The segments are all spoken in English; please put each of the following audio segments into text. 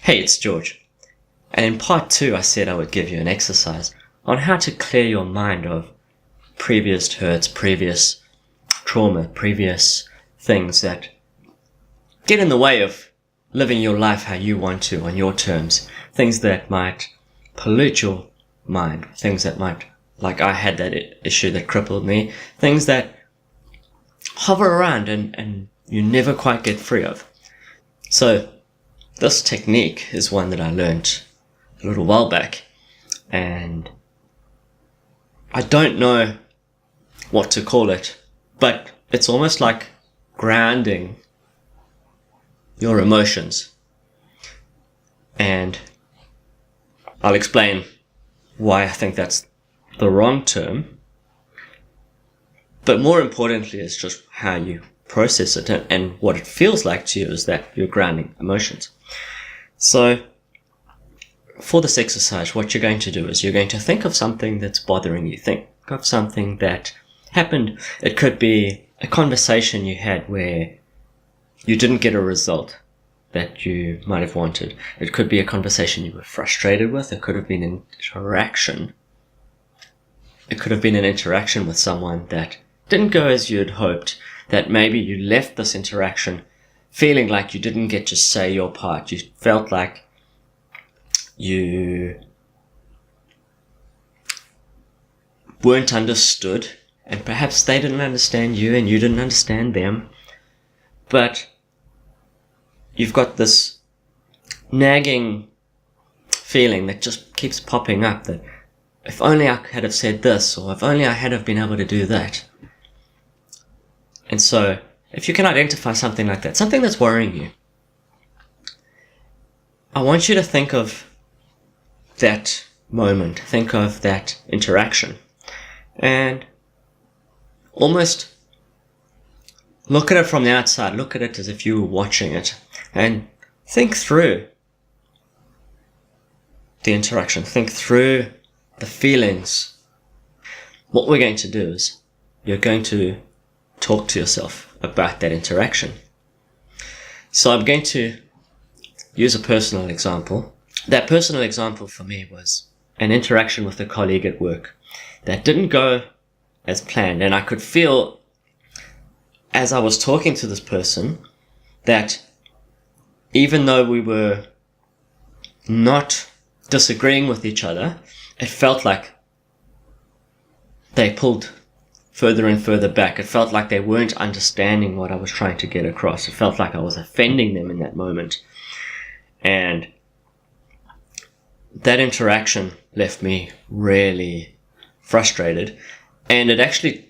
Hey, it's George. And in part 2, I said I would give you an exercise on how to clear your mind of previous hurts, previous trauma, previous things that get in the way of living your life how you want to on your terms. Things that might pollute your mind. Things that might, like I had that issue that crippled me. Things that hover around and you never quite get free of. So this technique is one that I learned a little while back, and I don't know what to call it, but it's almost like grounding your emotions. And I'll explain why I think that's the wrong term, but more importantly, it's just how you process it and what it feels like to you is that you're grounding emotions. So for this exercise, what you're going to do is you're going to think of something that's bothering you. Think of something that happened. It could be a conversation you had where you didn't get a result that you might have wanted. It could be a conversation you were frustrated with. It could have been an interaction. It could have been an interaction with someone that didn't go as you had hoped, that maybe you left this interaction feeling like you didn't get to say your part. You felt like you weren't understood, and perhaps they didn't understand you and you didn't understand them. But you've got this nagging feeling that just keeps popping up, that if only I had have said this, or if only I had have been able to do that. And so, if you can identify something like that, something that's worrying you, I want you to think of that moment, think of that interaction, and almost look at it from the outside, look at it as if you were watching it, and think through the interaction, think through the feelings. What we're going to do is, you're going to talk to yourself about that interaction. So I'm going to use a personal example. That personal example for me was an interaction with a colleague at work that didn't go as planned, and I could feel as I was talking to this person that even though we were not disagreeing with each other, it felt like they pulled further and further back. It felt like they weren't understanding what I was trying to get across. It felt like I was offending them in that moment. And that interaction left me really frustrated, and it actually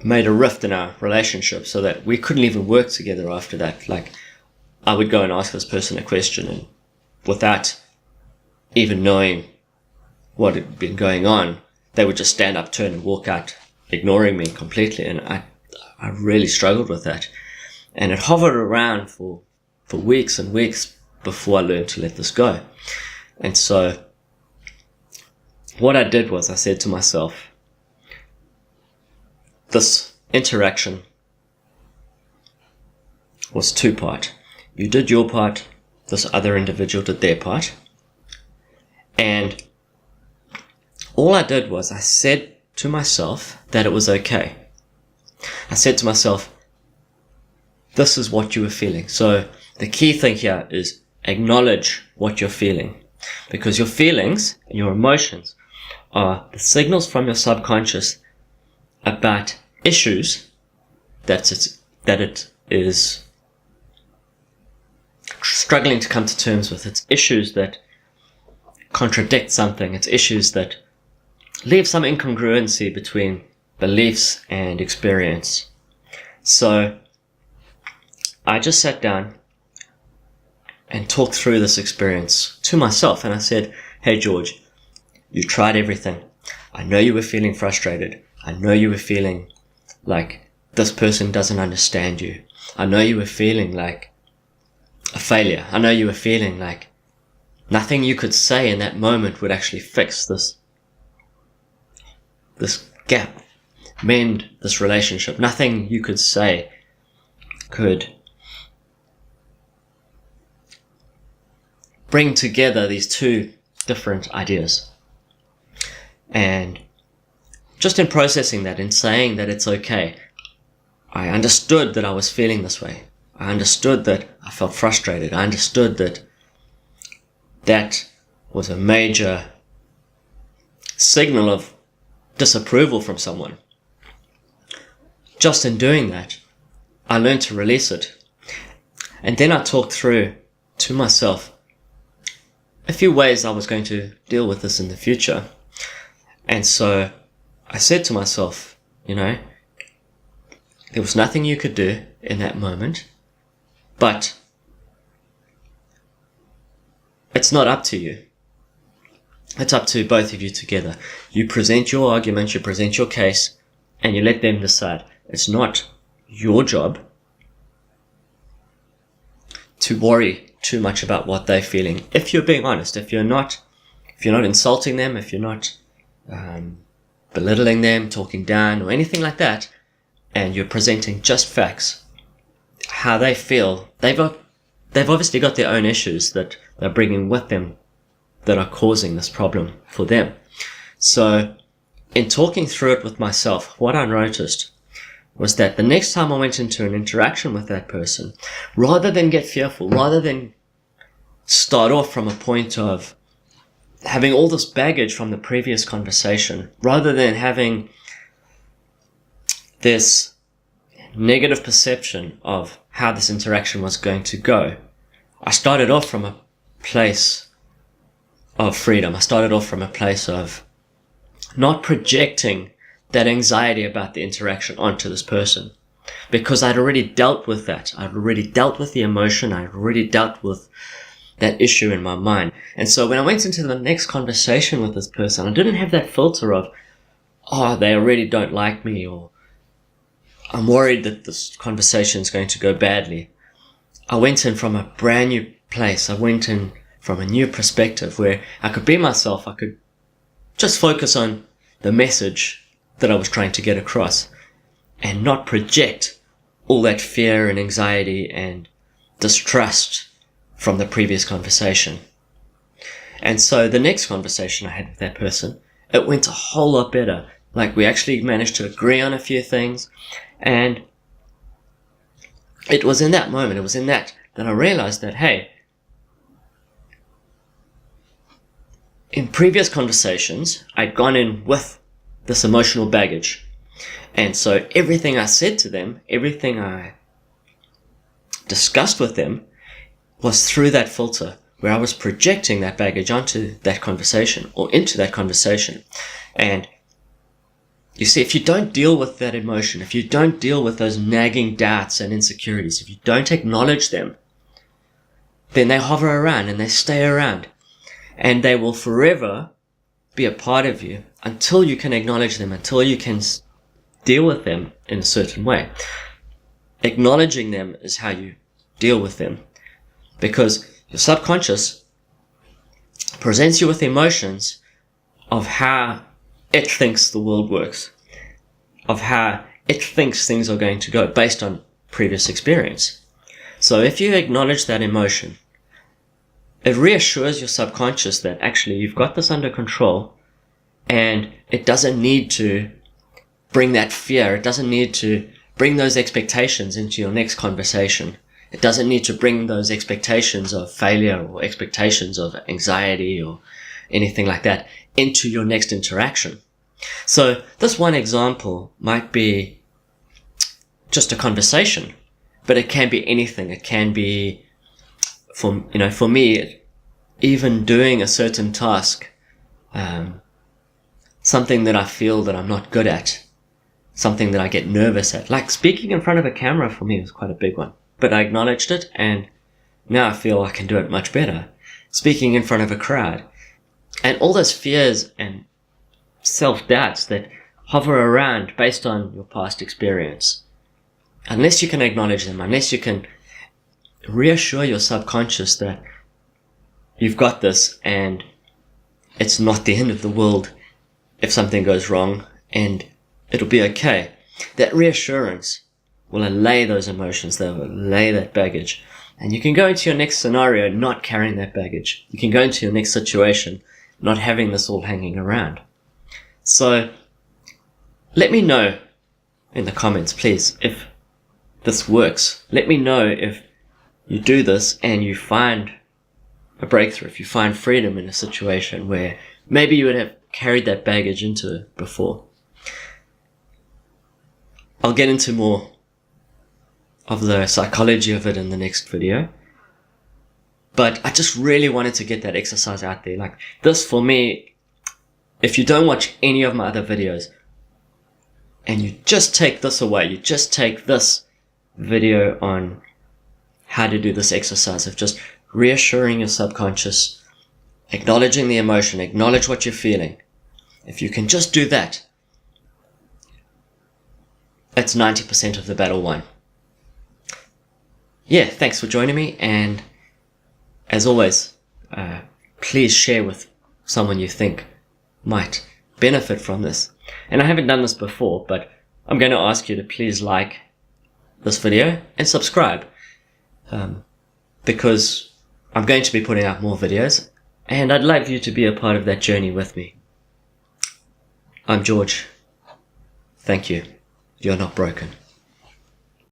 made a rift in our relationship so that we couldn't even work together after that. Like, I would go and ask this person a question, and without even knowing what had been going on, they would just stand up, turn and walk out, ignoring me completely. And I really struggled with that. And it hovered around for weeks and weeks before I learned to let this go. And so what I did was I said to myself, this interaction was two-part. You did your part, this other individual did their part. And all I did was I said to myself that it was okay. I said to myself, this is what you were feeling. So the key thing here is acknowledge what you're feeling, because your feelings and your emotions are the signals from your subconscious about issues that it is struggling to come to terms with. It's issues that contradict something. It's issues that leave some incongruency between beliefs and experience. So I just sat down and talked through this experience to myself, and I said, hey George, you tried everything. I know you were feeling frustrated. I know you were feeling like this person doesn't understand you. I know you were feeling like a failure. I know you were feeling like nothing you could say in that moment would actually fix this gap, mend this relationship. Nothing you could say could bring together these two different ideas. And just in processing that, in saying that it's okay, I understood that I was feeling this way. I understood that I felt frustrated. I understood that that was a major signal of disapproval from someone. Just in doing that, I learned to release it. And then I talked through to myself a few ways I was going to deal with this in the future. And so I said to myself, there was nothing you could do in that moment, but it's not up to you. It's up to both of you together. You present your argument, you present your case, and you let them decide. It's not your job to worry too much about what they're feeling. If you're being honest, if you're not insulting them, if you're not belittling them, talking down, or anything like that, and you're presenting just facts, how they feel, they've obviously got their own issues that they're bringing with them that are causing this problem for them. So in talking through it with myself, what I noticed was that the next time I went into an interaction with that person, rather than get fearful, rather than start off from a point of having all this baggage from the previous conversation, rather than having this negative perception of how this interaction was going to go, I started off from a place of freedom. I started off from a place of not projecting that anxiety about the interaction onto this person, because I'd already dealt with that. I'd already dealt with the emotion. I'd already dealt with that issue in my mind. And so when I went into the next conversation with this person, I didn't have that filter of, they already don't like me, or I'm worried that this conversation is going to go badly. I went in from a brand new place. I went in from a new perspective where I could be myself. I could just focus on the message that I was trying to get across and not project all that fear and anxiety and distrust from the previous conversation. And so the next conversation I had with that person, it went a whole lot better. Like, we actually managed to agree on a few things, and it was in that moment, it was in that I realized that, hey, in previous conversations, I'd gone in with this emotional baggage. And so everything I said to them, everything I discussed with them was through that filter where I was projecting that baggage onto that conversation or into that conversation. And you see, if you don't deal with that emotion, if you don't deal with those nagging doubts and insecurities, if you don't acknowledge them, then they hover around and they stay around, and they will forever be a part of you until you can acknowledge them, until you can deal with them in a certain way. Acknowledging them is how you deal with them, because your subconscious presents you with emotions of how it thinks the world works, of how it thinks things are going to go based on previous experience. So if you acknowledge that emotion, it reassures your subconscious that actually you've got this under control, and it doesn't need to bring that fear. It doesn't need to bring those expectations into your next conversation. It doesn't need to bring those expectations of failure or expectations of anxiety or anything like that into your next interaction. So this one example might be just a conversation, but it can be anything. It can be, for me, even doing a certain task, something that I feel that I'm not good at, something that I get nervous at. Like speaking in front of a camera for me was quite a big one, but I acknowledged it, and now I feel I can do it much better. Speaking in front of a crowd, and all those fears and self-doubts that hover around based on your past experience. Unless you can acknowledge them, unless you can reassure your subconscious that you've got this and it's not the end of the world if something goes wrong and it'll be okay. That reassurance will allay those emotions, they will allay that baggage, And you can go into your next scenario not carrying that baggage. You can go into your next situation not having this all hanging around. So let me know in the comments, please, if this works. Let me know if you do this and you find a breakthrough, if you find freedom in a situation where maybe you would have carried that baggage into before. I'll get into more of the psychology of it in the next video. But I just really wanted to get that exercise out there. Like this for me, if you don't watch any of my other videos and you just take this away, you just take this video on how to do this exercise of just reassuring your subconscious, acknowledging the emotion, acknowledge what you're feeling. If you can just do that, that's 90% of the battle won. Yeah, thanks for joining me, and as always, please share with someone you think might benefit from this. And I haven't done this before, but I'm going to ask you to please like this video and subscribe, because I'm going to be putting out more videos, and I'd like you to be a part of that journey with me. I'm George. Thank you. You're not broken.